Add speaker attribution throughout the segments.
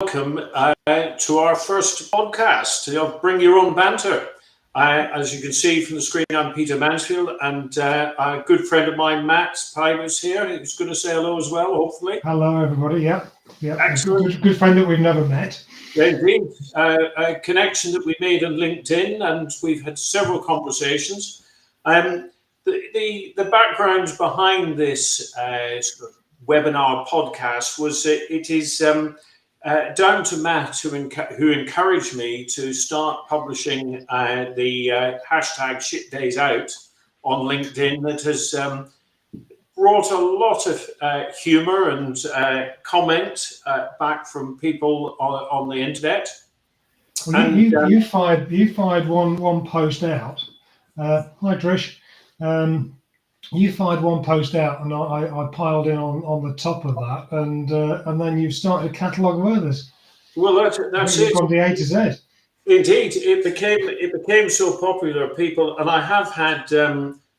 Speaker 1: welcome to our first podcast, Bring Your Own Banter. As you can see from the screen, I'm Peter Mansfield, and a good friend of mine, Matt Pye, was here. He was going to say hello as well, hopefully.
Speaker 2: Hello, everybody. Yeah.
Speaker 1: Excellent.
Speaker 2: Good friend that we've never met.
Speaker 1: Indeed. A connection that we made on LinkedIn, and we've had several conversations. The background behind this sort of webinar podcast was it is down to Matt, who encouraged me to start publishing the hashtag #ShitDaysOut on LinkedIn. That has brought a lot of humour and comment back from people on the internet.
Speaker 2: Well, you fired one post out. Hi, Trish. You fired one post out, and I piled in on the top of that, and then you've started a catalogue of others.
Speaker 1: Well, that's it.
Speaker 2: From the A to Z.
Speaker 1: Indeed, it became so popular. People, and I have had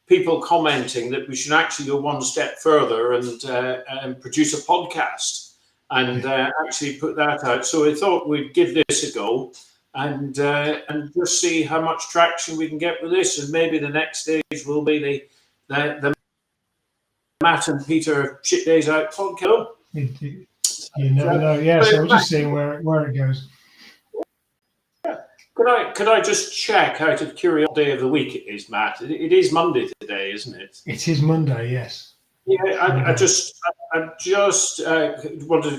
Speaker 1: people commenting that we should actually go one step further and produce a podcast and actually put that out. So I thought we'd give this a go and just see how much traction we can get with this, and maybe the next stage will be the Matt and Peter Shit Days Out podcast.
Speaker 2: You never know. Yeah, so we're just seeing where it goes.
Speaker 1: Could I just check out of curiosity what day of the week it is, Matt? It is Monday today, isn't it?
Speaker 2: It is Monday, yes.
Speaker 1: Yeah, I just wanted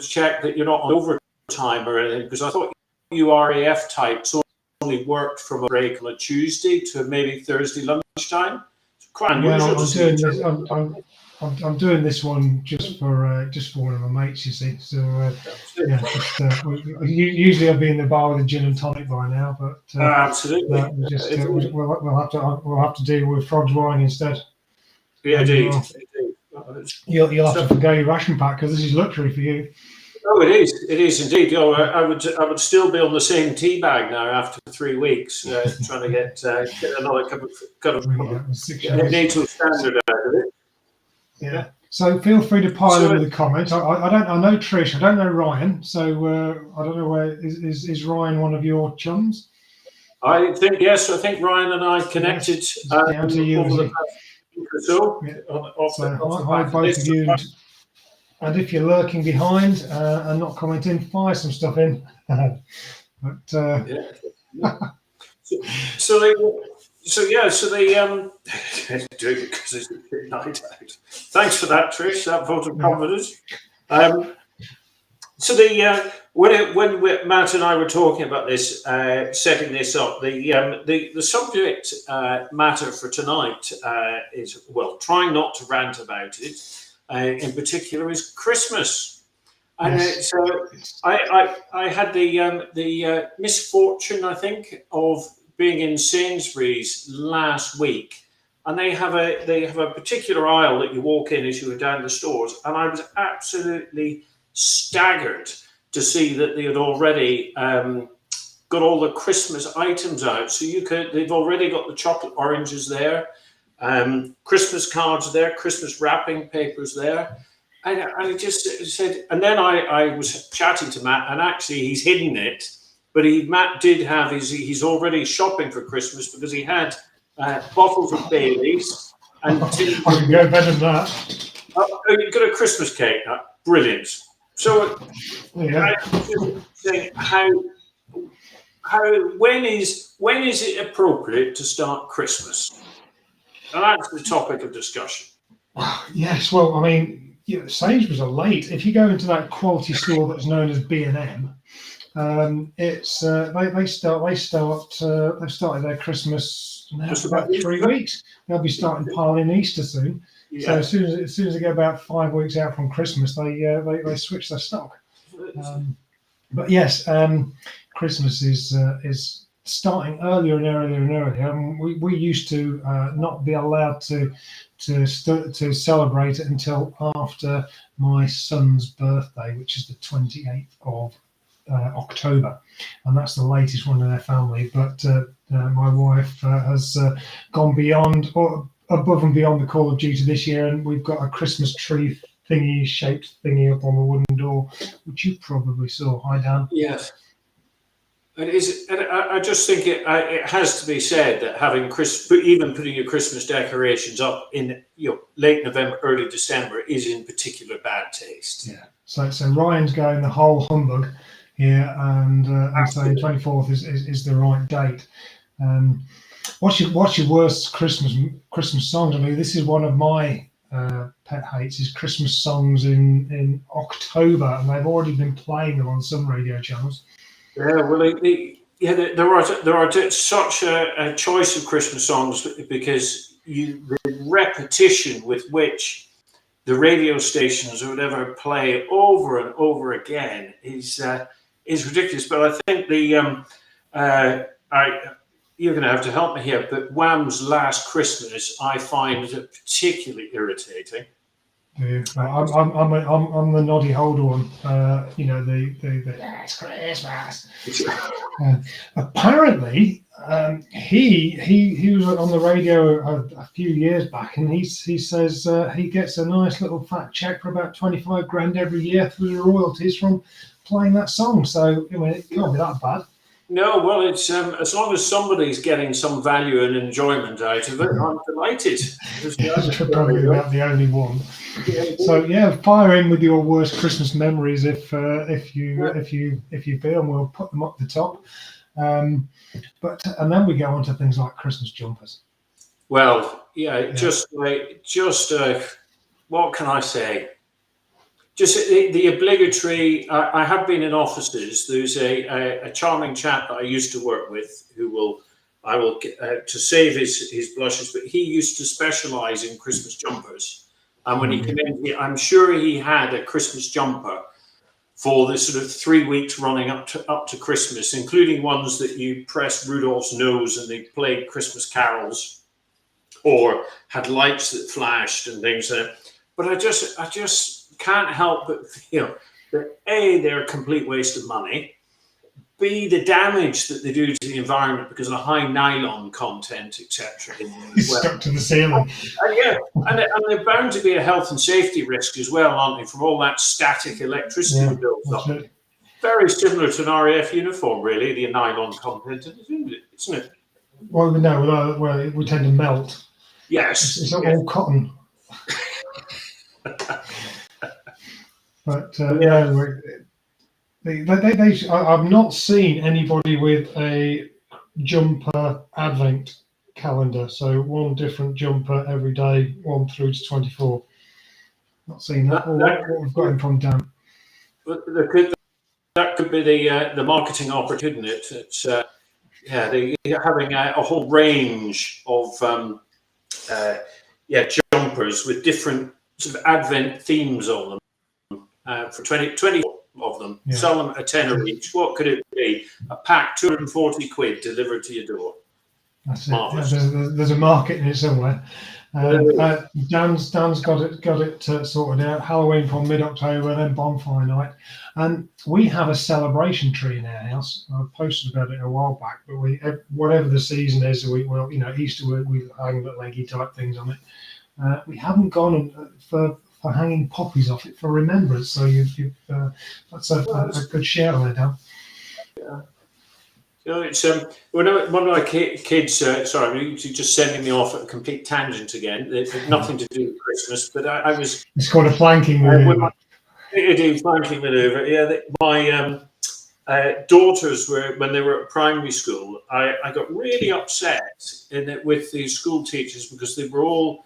Speaker 1: to check that you're not on overtime or anything, because I thought you RAF types only worked from a break on a Tuesday to maybe Thursday lunchtime. It's quite unusual.
Speaker 2: I'm doing this one just for one of my mates, you see. So usually I'll be in the bar with a gin and tonic by now, but
Speaker 1: absolutely,
Speaker 2: we'll have to deal with Frog's wine instead.
Speaker 1: Yeah, indeed.
Speaker 2: You'll have to forgo your ration pack, because this is luxury for you.
Speaker 1: Oh, it is indeed. I would still be on the same tea bag now after 3 weeks, trying to get another cup of NATO standard out of it.
Speaker 2: Yeah. So feel free to pile in with the comments. I know Trish. I don't know Ryan. So I don't know where is Ryan one of your chums?
Speaker 1: I think yes. I think Ryan and I connected
Speaker 2: down to you
Speaker 1: over the past week or so.
Speaker 2: Yeah. Hi both of you. And if you're lurking behind and not commenting, fire some stuff in.
Speaker 1: So they do it because it's a night out. Thanks for that, Trish. That vote of confidence. When Matt and I were talking about this, setting this up, the subject matter for tonight is, well, trying not to rant about it. In particular, is Christmas, and
Speaker 2: yes.
Speaker 1: So I had the misfortune, I think, of being in Sainsbury's last week, and they have a particular aisle that you walk in as you go down the stores, and I was absolutely staggered to see that they had already got all the Christmas items out. So they've already got the chocolate oranges there. Christmas cards there, Christmas wrapping papers there, and I just said, and then I was chatting to Matt, and actually he's hidden it, but Matt did have he's already shopping for Christmas, because he had bottles of Baileys and
Speaker 2: I can go better than that.
Speaker 1: You got a Christmas cake, brilliant. So
Speaker 2: yeah.
Speaker 1: I was just saying when is it appropriate to start Christmas? And that's the topic of discussion.
Speaker 2: Yes, well, I mean, Sainsbury's are late. If you go into that quality store that's known as B&M, it's they've started their Christmas now for about 3 weeks. They'll be starting piling Easter soon. Yeah. So as soon as they get about 5 weeks out from Christmas, they switch their stock. But yes, Christmas is starting earlier and earlier and earlier. We used to not be allowed to celebrate it until after my son's birthday, which is the 28th of October, and that's the latest one in their family. But my wife has gone beyond or above and beyond the Call of Duty this year, and we've got a Christmas tree thingy-shaped thingy up on the wooden door, which you probably saw. Hi, Dan.
Speaker 1: Yes. It is. And I just think it has to be said that having even putting your Christmas decorations up in late November, early December is in particular bad taste.
Speaker 2: Yeah. So Ryan's going the whole humbug here, and saying 24th is the right date. What's your worst Christmas songs? I mean, this is one of my pet hates, is Christmas songs in October, and they've already been playing them on some radio channels.
Speaker 1: Yeah, well, there are such a choice of Christmas songs because the repetition with which the radio stations or whatever play over and over again is ridiculous. But I think you're going to have to help me here, but Wham's Last Christmas I find particularly irritating.
Speaker 2: Yeah, I'm the noddy holder one. The Last Christmas. Apparently, he was on the radio a few years back, and he says he gets a nice little fat check for about 25 grand every year through the royalties from playing that song. So I mean, it can't be that bad.
Speaker 1: No, well, it's as long as somebody's getting some value and enjoyment out of it, I'm delighted.
Speaker 2: It's probably about the only one. So yeah, fire in with your worst Christmas memories if you feel, and we'll put them up the top. And then we go on to things like Christmas jumpers.
Speaker 1: Well, just what can I say? Just the obligatory. I have been in offices. There's a charming chap that I used to work with I will to save his blushes, but he used to specialise in Christmas jumpers. And when he came in, I'm sure he had a Christmas jumper for the sort of 3 weeks running up to Christmas, including ones that you pressed Rudolph's nose and they played Christmas carols, or had lights that flashed and things. But I just can't help but feel that A, they're a complete waste of money. B, the damage that they do to the environment because of the high nylon content, etc.
Speaker 2: Stuck to the ceiling.
Speaker 1: And they're bound to be a health and safety risk as well, aren't they? From all that static electricity that builds up. Right. Very similar to an RAF uniform, really, the nylon content, isn't it?
Speaker 2: Well, no, we tend to melt.
Speaker 1: Yes.
Speaker 2: It's all cotton. But I've not seen anybody with a jumper advent calendar. So one different jumper every day, 1 through to 24. Not seen that. What we've got in from Dan.
Speaker 1: But that could be the marketing opportunity, isn't it? It's they're having a whole range of jumpers with different sort of advent themes on them. For 20 of them, sell them a tenner each. What could it be? A pack, 240 quid delivered to your door.
Speaker 2: That's it. Yeah, there's a market in it somewhere. Dan's got it sorted out. Halloween from mid-October, then bonfire night, and we have a celebration tree in our house. I posted about it a while back, but whatever the season is, Easter we hang the leggy type things on it. We haven't gone for hanging poppies off it for remembrance. So that's a good share on it, Dan.
Speaker 1: Yeah. It's one of my kids. Sorry, I'm just sending me off at a complete tangent again. It's nothing to do with Christmas, but I was.
Speaker 2: It's called a flanking maneuver.
Speaker 1: Flanking maneuver. Yeah, my daughters when they were at primary school. I got really upset with the school teachers because they were all.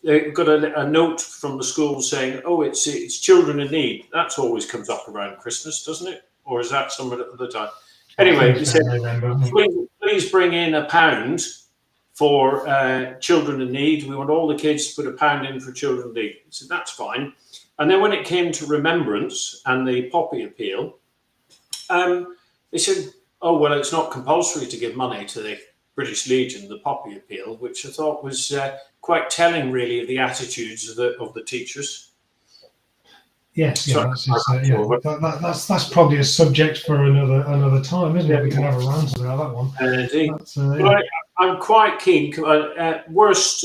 Speaker 1: They got a note from the school saying, "Oh, it's children in need." That always comes up around Christmas, doesn't it? Or is that some other time? Anyway, they said, please bring in £1 for children in need. We want all the kids to put £1 in for children in need. I said, that's fine. And then when it came to remembrance and the poppy appeal, they said, oh, well, it's not compulsory to give money to the British Legion, the poppy appeal, which I thought was quite telling, really, of the attitudes of the teachers.
Speaker 2: Yes, that's probably a subject for another time, isn't it? We can have a rant about that one.
Speaker 1: Indeed. I'm quite keen. Worst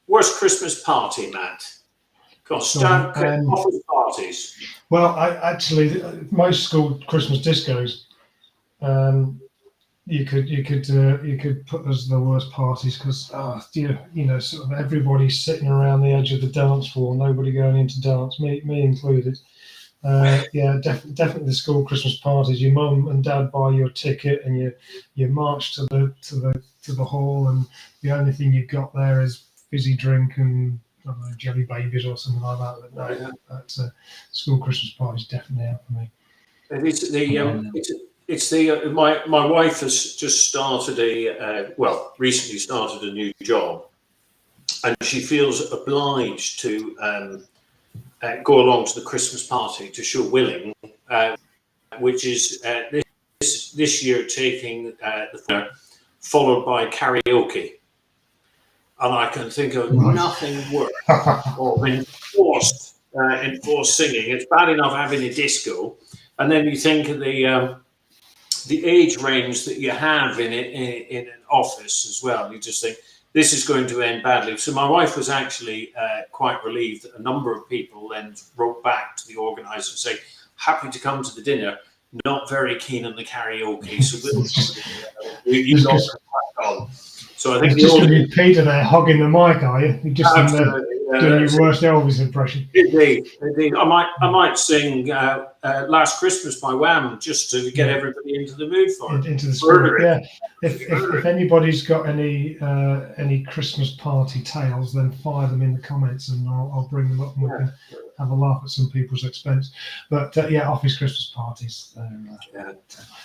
Speaker 1: Christmas party, Matt. Office parties.
Speaker 2: Well, actually, most school Christmas discos, you could put as the worst parties because sort of everybody's sitting around the edge of the dance floor, nobody going into dance, me included. Definitely the school Christmas parties. Your mum and dad buy your ticket, and you march to the hall, and the only thing you've got there is fizzy drink and I don't know, jelly babies or something like that. But no, that's school Christmas parties definitely out for me.
Speaker 1: My wife has just started recently started a new job, and she feels obliged to go along to the Christmas party to show willing, which is this year taking the followed by karaoke. And I can think of nothing worse of enforced singing. It's bad enough having a disco, and then you think of the age range that you have in an office as well. You just think this is going to end badly. So my wife was actually quite relieved that a number of people then wrote back to the organizer saying, happy to come to the dinner, not very keen on the karaoke. So you lot can crack on. So I think
Speaker 2: it's just going to be Peter there hogging the mic, are you? You're just doing your worst Elvis impression.
Speaker 1: Indeed. I might sing "Last Christmas" by Wham just to get everybody into the mood for it.
Speaker 2: Into the spirit. Yeah. If anybody's got any Christmas party tales, then fire them in the comments, and I'll bring them up and we can have a laugh at some people's expense. But office Christmas parties.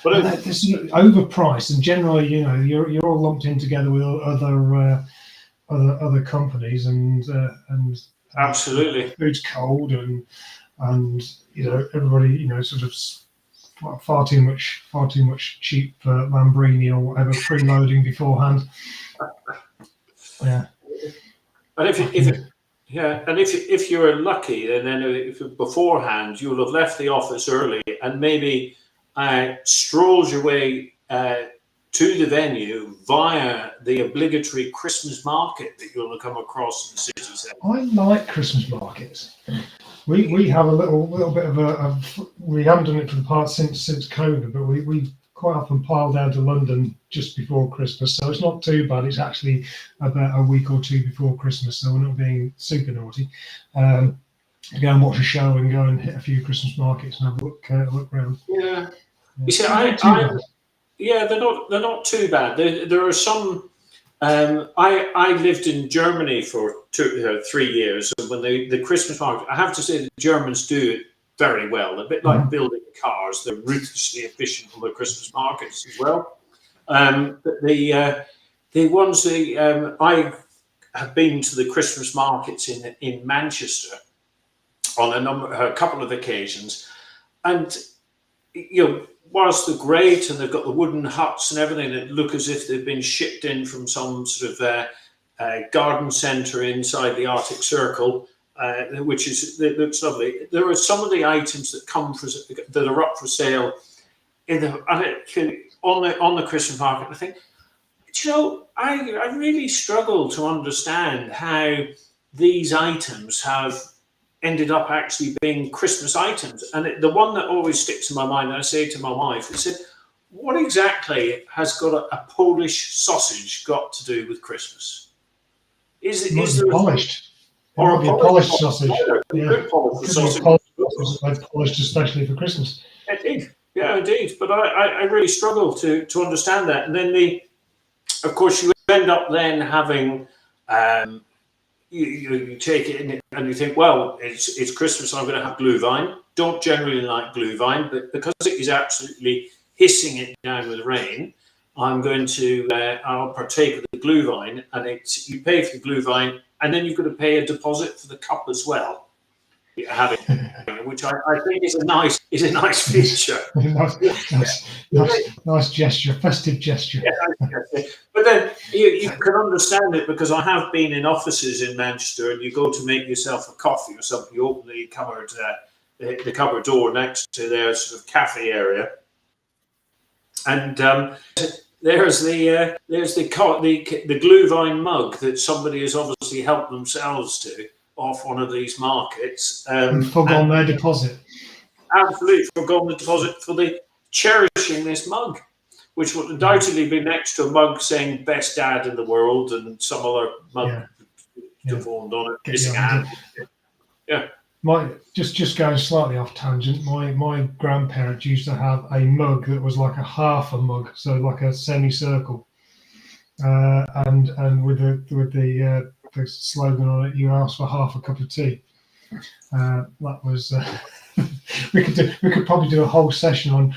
Speaker 1: But
Speaker 2: they're sort of overpriced, and generally, you're all lumped in together with other companies, and
Speaker 1: absolutely,
Speaker 2: food's cold, and everybody sort of far too much cheap Lambrini or whatever preloading beforehand. Yeah.
Speaker 1: And if you're lucky, and then if beforehand you'll have left the office early and maybe strolled your way to the venue via the obligatory Christmas market that you'll come across in the city centre.
Speaker 2: I like Christmas markets. We have a little bit of we haven't done it for the past since COVID, but we quite often pile down to London just before Christmas, so it's not too bad. It's actually about a week or two before Christmas, so we're not being super naughty. To go and watch a show and go and hit a few Christmas markets and have a look around.
Speaker 1: Yeah. You see, they're not too bad. There are some. I lived in Germany for 3 years, and when the Christmas market, I have to say the Germans do it very well. A bit like building cars, they're ruthlessly efficient on their Christmas markets as well. But the ones I have been to the Christmas markets in Manchester on a couple of occasions, and whilst they're great and they've got the wooden huts and everything that look as if they've been shipped in from some sort of garden centre inside the Arctic Circle, which looks lovely. There are some of the items that are up for sale on the Christmas market. I think, I really struggle to understand how these items have ended up actually being Christmas items. And the one that always sticks in my mind, and I say to my wife, I said, what exactly has got a Polish sausage got to do with Christmas? Is there
Speaker 2: polished?
Speaker 1: Or a
Speaker 2: polished sausage?
Speaker 1: Good polished sausage.
Speaker 2: Polished especially for Christmas.
Speaker 1: Indeed. Yeah, indeed. But I really struggle to understand that. And then of course, you end up then having you take it in and you think, well, it's Christmas, I'm going to have glühwein. Don't generally like glühwein, but because it is absolutely hissing it down with rain, I'm going to I'll partake of the glühwein, and you pay for the glühwein, and then you've got to pay a deposit for the cup as well. Which I think is a nice feature.
Speaker 2: nice gesture, festive gesture.
Speaker 1: Yeah, but then you can understand it, because I have been in offices in Manchester, and you go to make yourself a coffee or something, you open the cupboard door next to their sort of cafe area, and there's the glühwein mug that somebody has obviously helped themselves to. off one of these markets.
Speaker 2: And forgone their deposit.
Speaker 1: Absolutely forgone the deposit for the cherishing this mug, which would undoubtedly be next to a mug saying "Best Dad in the World" and some other mug deformed on it, missing a hand. Yeah.
Speaker 2: Just going slightly off tangent, my grandparents used to have a mug that was like a half a mug, so like a semicircle, and with the slogan on it, "You asked for half a cup of tea." That was we could probably do a whole session on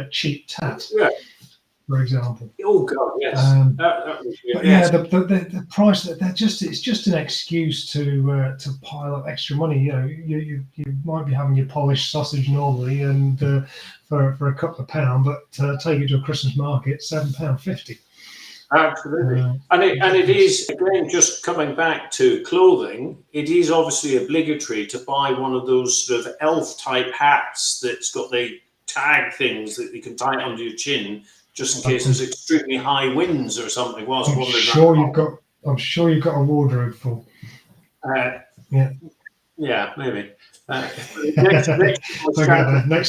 Speaker 2: cheap tat. Yeah. For example.
Speaker 1: Oh God, yes.
Speaker 2: But yeah, the price it's just an excuse to pile up extra money. You know, you might be having your polished sausage normally, and for a couple of pound, but take it to a Christmas market, £7.50.
Speaker 1: Absolutely, and it is, again, just coming back to clothing. It is obviously obligatory to buy one of those sort of elf type hats that's got the tag things that you can tie under your chin, just in case there's extremely high winds or something. I'm
Speaker 2: sure you've got a wardrobe full.
Speaker 1: Yeah, maybe.
Speaker 2: Next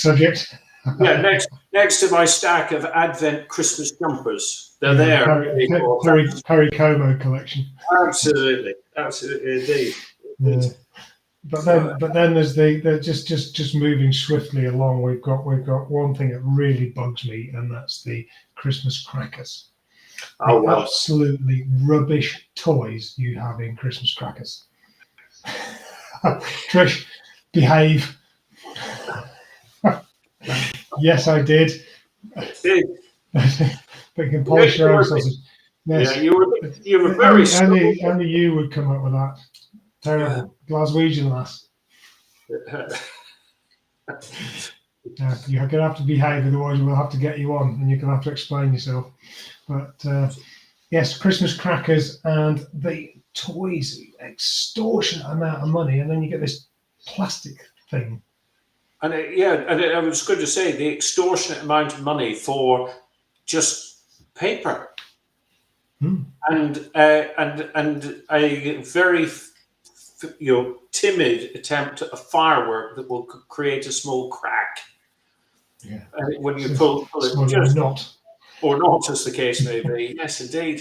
Speaker 2: subject.
Speaker 1: Yeah, next to my stack of Advent Christmas jumpers. They're there.
Speaker 2: Perry Como collection.
Speaker 1: Absolutely indeed.
Speaker 2: Yeah. But then there's just moving swiftly along. We've got one thing that really bugs me, and that's the Christmas crackers.
Speaker 1: Oh, well.
Speaker 2: Absolutely rubbish toys you have in Christmas crackers. Trish, behave. Yes, I did. But you can polish your own sausage. Yes.
Speaker 1: Yeah, you were very
Speaker 2: only you would come up with that. Terrible. Glaswegian lass. You're going to have to behave, otherwise we'll have to get you on and you're going to have to explain yourself. But yes, Christmas crackers and the toys, extortionate amount of money, and then you get this plastic thing.
Speaker 1: And I was going to say the extortionate amount of money for just paper, and a very timid attempt at a firework that will create a small crack. Yeah. When you pull it, just or not, as the case may be. Yes, indeed.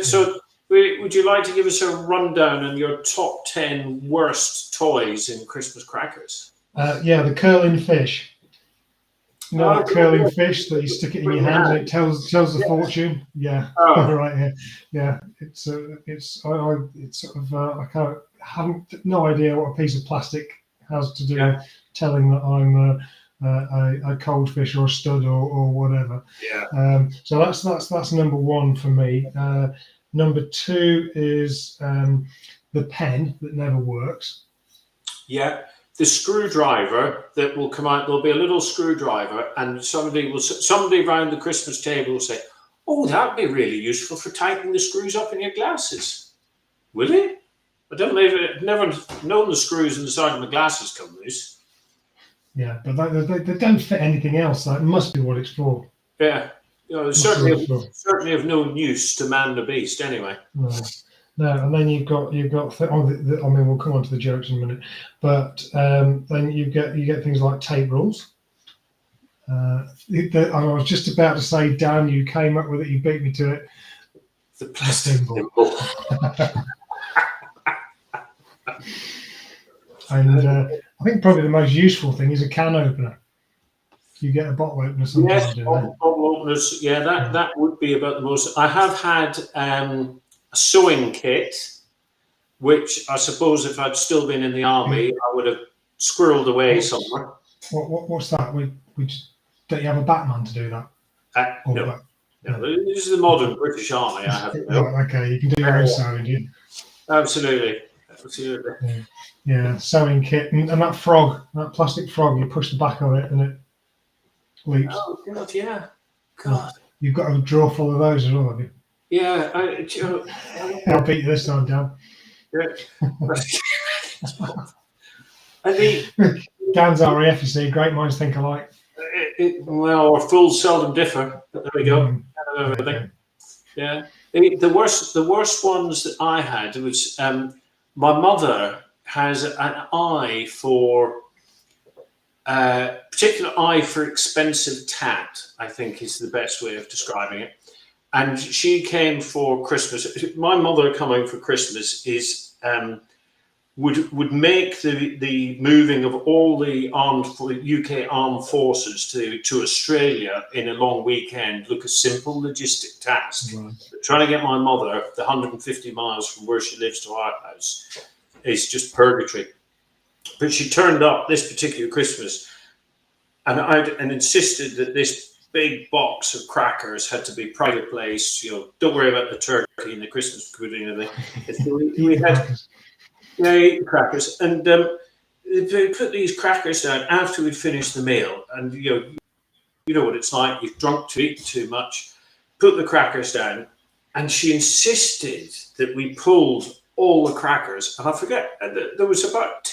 Speaker 1: So, would you like to give us a rundown on your top 10 worst toys in Christmas crackers?
Speaker 2: The curling fish. You know, that curling fish that you stick it in your hand and it tells the fortune. Yeah, right. Yeah. It's sort of I haven't no idea what a piece of plastic has to do with telling that I'm a cold fish or a stud or whatever.
Speaker 1: Yeah.
Speaker 2: So that's number one for me. Number two is the pen that never works.
Speaker 1: Yeah. The screwdriver that will come out, there'll be a little screwdriver, and somebody around the Christmas table will say, "Oh, that'd be really useful for tightening the screws up in your glasses." Will it? I don't know. I've never known the screws in the side of my glasses come loose.
Speaker 2: Yeah, but they don't fit anything else. That must be what it's for.
Speaker 1: Yeah, certainly of no use to man the beast. Anyway.
Speaker 2: No, and then you've got. We'll come on to the jokes in a minute, but then you get things like tape rules. I was just about to say, Dan, you came up with it. You beat me to it.
Speaker 1: The plastic thimble.
Speaker 2: And I think probably the most useful thing is a can opener. You get a bottle opener sometimes.
Speaker 1: Yes, bottle openers. Yeah, that would be about the most. I have had a sewing kit, which I suppose if I'd still been in the army, I would have squirreled away somewhere.
Speaker 2: What's that? Don't you have a Batman to do that?
Speaker 1: No. This is the modern British Army. I have to know.
Speaker 2: Okay, you can do your own sewing, do you?
Speaker 1: Absolutely.
Speaker 2: Yeah, sewing kit and that plastic frog. You push the back of it and it leaps.
Speaker 1: Oh God, yeah. God.
Speaker 2: You've got a drawer full of those as well, have you?
Speaker 1: Yeah,
Speaker 2: I'll beat you this time, Dan. Dan's RAF, you see, great minds think alike.
Speaker 1: Well, fools seldom differ. But there we go. Okay. Yeah. The worst ones that I had was my mother has an eye for particular eye for expensive tat, I think is the best way of describing it. And she came for Christmas. My mother coming for Christmas is would make the moving of all the UK armed forces to Australia in a long weekend look a simple logistic task.
Speaker 2: Right.
Speaker 1: But trying to get my mother the 150 miles from where she lives to our house is just purgatory. But she turned up this particular Christmas and insisted that this big box of crackers had to be private placed. Don't worry about the turkey and the Christmas pudding and everything. We had crackers, and they put these crackers down after we'd finished the meal. And you know what it's like. You've drunk to eat too much. Put the crackers down, and she insisted that we pulled all the crackers. And I forget, there was about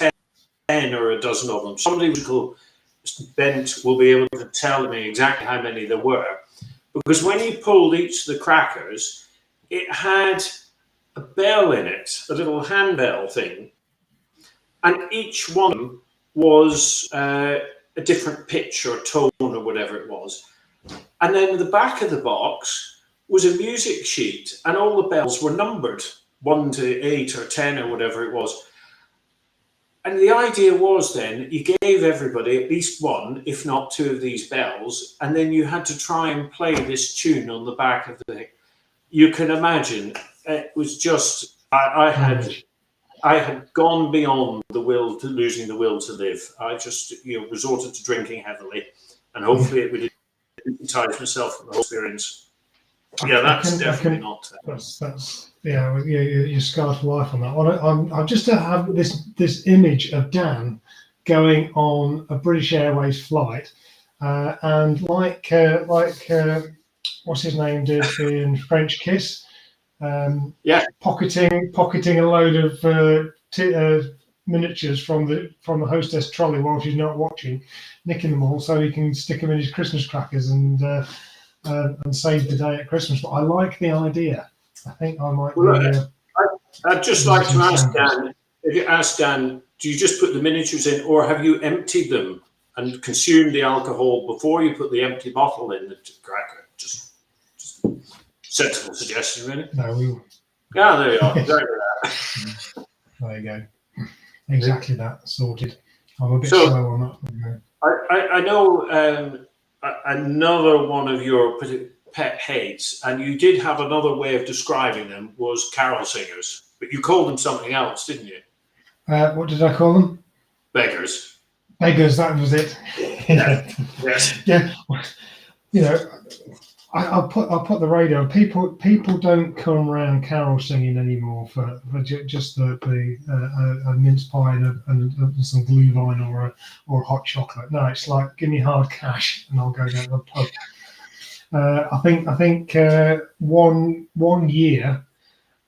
Speaker 1: 10 or a dozen of them. Somebody was called Bent will be able to tell me exactly how many there were, because when you pulled each of the crackers, it had a bell in it, a little handbell thing, and each one was a different pitch or tone or whatever it was. And then the back of the box was a music sheet, and all the bells were numbered 1 to 8 or 10 or whatever it was. And the idea was then you gave everybody at least one, if not two of these bells, and then you had to try and play this tune on the back of the thing. You can imagine it was just, I had gone beyond losing the will to live. I just resorted to drinking heavily, and hopefully it would entice myself from the whole experience. Yeah, that's definitely not.
Speaker 2: That's you're scarred for life on that one. I'm just to have this image of Dan going on a British Airways flight, and like what's his name did in French Kiss, pocketing a load of miniatures from the hostess trolley while she's not watching, nicking them all so he can stick them in his Christmas crackers and save the day at Christmas. But I like the idea. I think I might.
Speaker 1: I'd just like to ask Dan. If you ask Dan, do you just put the miniatures in, or have you emptied them and consumed the alcohol before you put the empty bottle in the cracker? Just sensible suggestion, really.
Speaker 2: No,
Speaker 1: yeah, there you are.
Speaker 2: There you go. Exactly that. Sorted. I'm a bit slow on that.
Speaker 1: I know another one of your pet hates, and you did have another way of describing them, was carol singers, but you called them something else, didn't you?
Speaker 2: What did I call them?
Speaker 1: Beggars.
Speaker 2: Beggars, that was it.
Speaker 1: Yeah. Yes.
Speaker 2: Yeah. I'll put the radio. People don't come around carol singing anymore for just a mince pie and some glühwein or hot chocolate. No, it's like, give me hard cash and I'll go down to the pub. I think one year,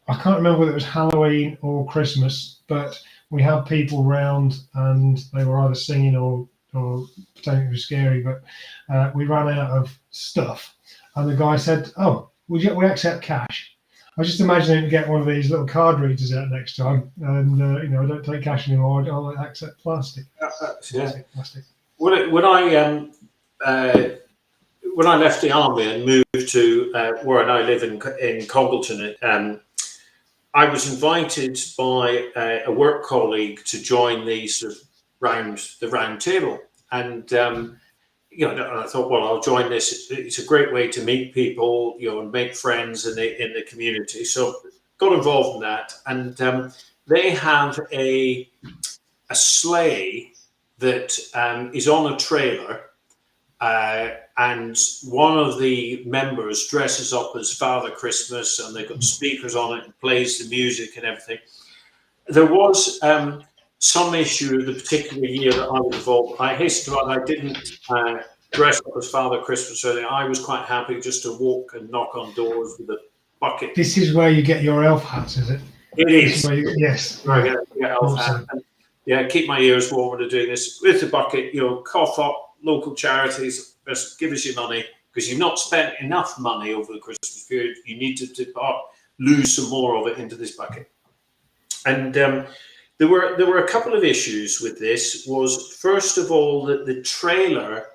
Speaker 2: I can't remember whether it was Halloween or Christmas, but we had people round and they were either singing or pretending it was scary, but we ran out of stuff. And the guy said, "Oh, we accept cash." I was just imagining to get one of these little card readers out next time, and I don't take cash anymore. I'll accept plastic. Plastic.
Speaker 1: When I left the army and moved to where I now live in Congleton, I was invited by a work colleague to join the sort of round table, and I thought, well, I'll join this. It's a great way to meet people, and make friends in the community. So got involved in that, and they have a sleigh that is on a trailer, and one of the members dresses up as Father Christmas, and they've got speakers on it and plays the music and everything. There was some issue the particular year that I was involved. I hasten to add, I didn't dress up as Father Christmas or anything. I was quite happy just to walk and knock on doors with a bucket.
Speaker 2: This is where you get your elf hats, is it?
Speaker 1: It is.
Speaker 2: Yes.
Speaker 1: Where I get elf hat. And, keep my ears warm when I'm doing this. With the bucket, cough up local charities, just give us your money, because you've not spent enough money over the Christmas period. You need to lose some more of it into this bucket. And there were a couple of issues with this. Was first of all that the trailer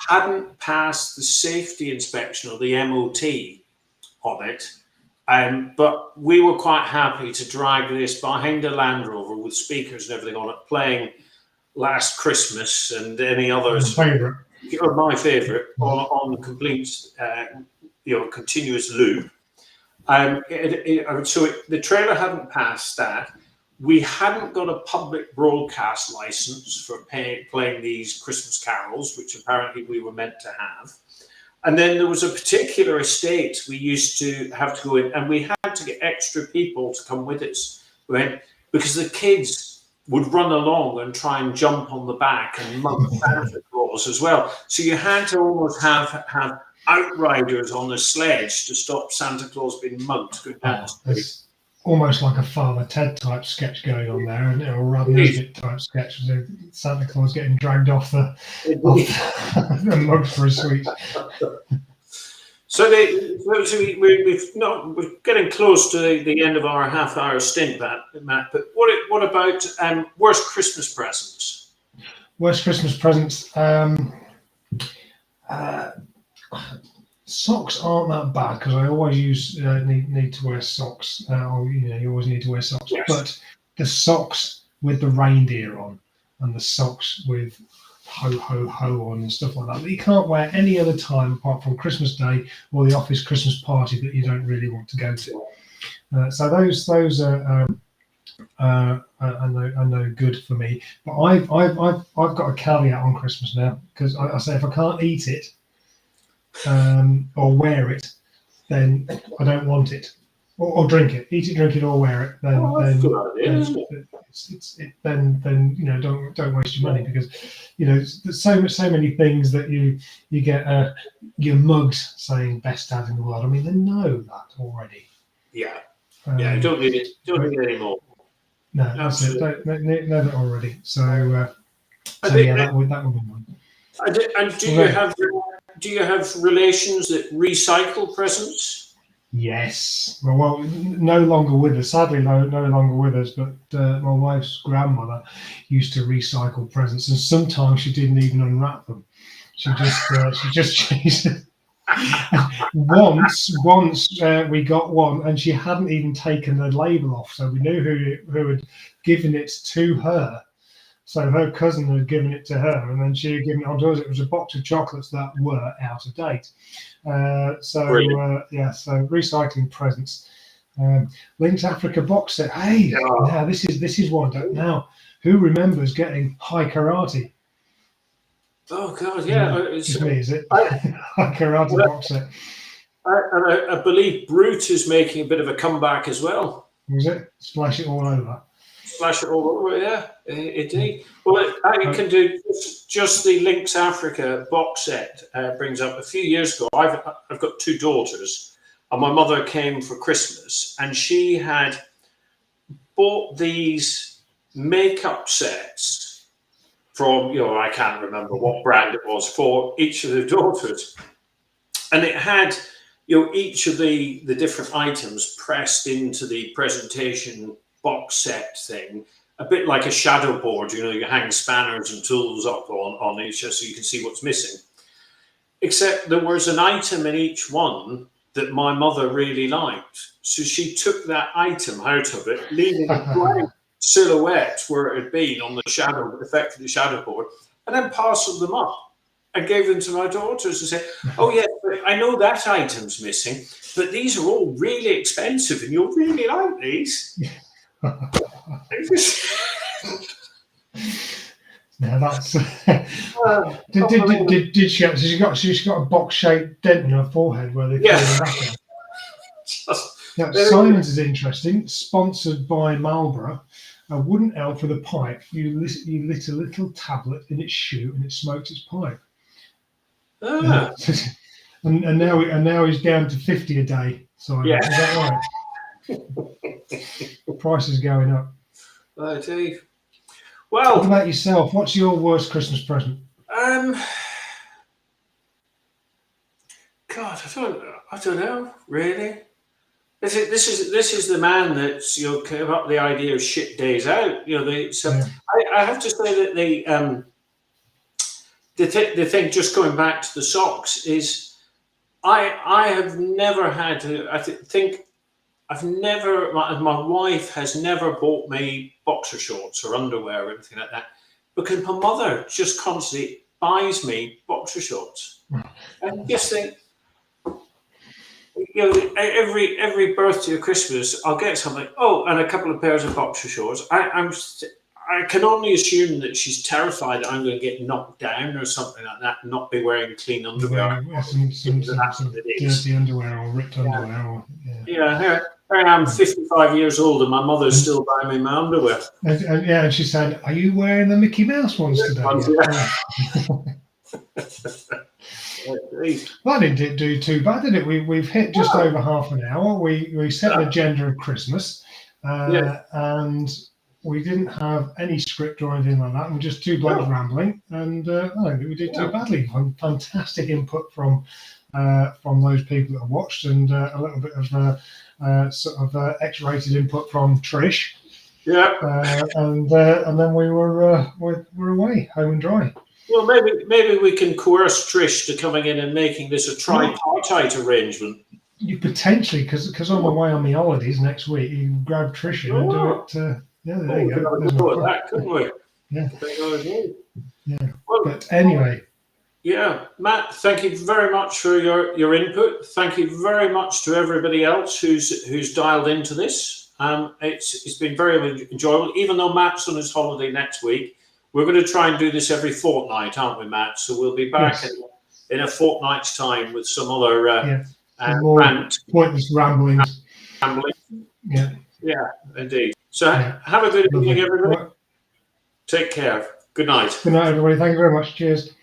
Speaker 1: hadn't passed the safety inspection or the MOT on it. But we were quite happy to drag this behind a Land Rover with speakers and everything on it, playing Last Christmas and any others.
Speaker 2: My favourite.
Speaker 1: My favourite on complete, continuous loop. The trailer hadn't passed that. We hadn't got a public broadcast license for playing these Christmas carols, which apparently we were meant to have. And then there was a particular estate we used to have to go in, and we had to get extra people to come with us, right? Because the kids would run along and try and jump on the back and mug Santa Claus as well. So you had to almost have outriders on a sledge to stop Santa Claus being mugged.
Speaker 2: It's almost like a Father Ted type sketch going on there, and a Rub Nesbitt type sketch with Santa Claus getting dragged off the mug for a sweet.
Speaker 1: So we're getting close to the end of our half-hour stint, Matt. But what about worst Christmas presents?
Speaker 2: Worst Christmas presents. Socks aren't that bad because I always need to wear socks. You always need to wear socks.
Speaker 1: Yes.
Speaker 2: But the socks with the reindeer on and the socks with ho ho ho on and stuff like that you can't wear any other time apart from Christmas Day or the office Christmas party that you don't really want to go to. So those are no good for me. But I've got a caveat on Christmas now because I say if I can't eat it or wear it, then I don't want it, or drink it. Eat it, drink it, or wear it. Then don't waste your money because there's so many things that you get you're mugged saying best dad in the world. I mean, they know that already.
Speaker 1: Yeah. You don't need it. Don't need it anymore.
Speaker 2: No, that's it. They know that already. So that would be one.
Speaker 1: And do you have relations that recycle presents?
Speaker 2: Yes. Well, no longer with us. Sadly, no longer with us. But my wife's grandmother used to recycle presents, and sometimes she didn't even unwrap them. She just changed it. Once we got one, and she hadn't even taken the label off, so we knew who had given it to her. So her cousin had given it to her, and then she had given it on to us. It was a box of chocolates that were out of date. So recycling presents. Linked Africa box set. Hey, now this is one. Now, who remembers getting High Karate?
Speaker 1: Oh God, yeah.
Speaker 2: It's me, is it? High Karate box set.
Speaker 1: I believe Brute is making a bit of a comeback as well.
Speaker 2: Was it? Splash it all over.
Speaker 1: Splash it all over, yeah, indeed. Well, I can do just the Links Africa box set. Brings up a few years ago. I've got two daughters, and my mother came for Christmas, and she had bought these makeup sets from I can't remember what brand it was for each of the daughters, and it had each of the different items pressed into the presentation box set thing, a bit like a shadow board. You hang spanners and tools up on each so you can see what's missing. Except there was an item in each one that my mother really liked. So she took that item out of it, leaving a blank silhouette where it had been on the effectively shadow board, and then parceled them up and gave them to my daughters and said, "Oh yeah, I know that item's missing, but these are all really expensive and you'll really like these."
Speaker 2: Now that's did she got a box shaped dent in her forehead where they threw them back in. Now Simon's is interesting. Sponsored by Marlborough, a wooden elf with a pipe. You lit a little tablet in its shoe and it smoked its pipe. And now he's down to 50 a day. Simon, is that right? The price is going up.
Speaker 1: Oh, Dave. Well,
Speaker 2: what about yourself? What's your worst Christmas present?
Speaker 1: God, I don't know, really. This is the man that's came up with the idea of shit days out. I have to say that the thing, just going back to the socks, is I have never had to. Think I've never. My wife has never bought me boxer shorts or underwear or anything like that, because my mother just constantly buys me boxer shorts. And just think, every birthday or Christmas, I'll get something. Oh, and a couple of pairs of boxer shorts. I can only assume that she's terrified that I'm going to get knocked down or something like that, and not be wearing clean underwear.
Speaker 2: Some dirty underwear or ripped underwear. Or,
Speaker 1: here I am, 55 years old, and my mother's still buying me my underwear.
Speaker 2: And she said, "Are you wearing the Mickey Mouse ones today?" Well, that didn't do too bad, did it? We've hit just over half an hour. We set an agenda of Christmas, and we didn't have any script or anything like that. We're just two blokes rambling, and I don't think we did too badly. Fantastic input from those people that watched, and a little bit of X-rated input from Trish.
Speaker 1: Yeah,
Speaker 2: and then we were away, home and dry.
Speaker 1: Well, maybe we can coerce Trish to coming in and making this a tripartite arrangement.
Speaker 2: You potentially, because I'm away on the holidays next week, you can grab Trish in and do it. There you go.
Speaker 1: We could go at that, couldn't we?
Speaker 2: Yeah.
Speaker 1: Yeah. Well,
Speaker 2: but anyway.
Speaker 1: Yeah, Matt, thank you very much for your input. Thank you very much to everybody else who's dialed into this. It's been very enjoyable, even though Matt's on his holiday next week. We're going to try and do this every fortnight, aren't we, Matt? So we'll be back in a fortnight's time with some other rant.
Speaker 2: Pointless ramblings.
Speaker 1: Yeah, indeed. So have a good evening, everybody. Take care. Good night.
Speaker 2: Good night, everybody. Thank you very much. Cheers.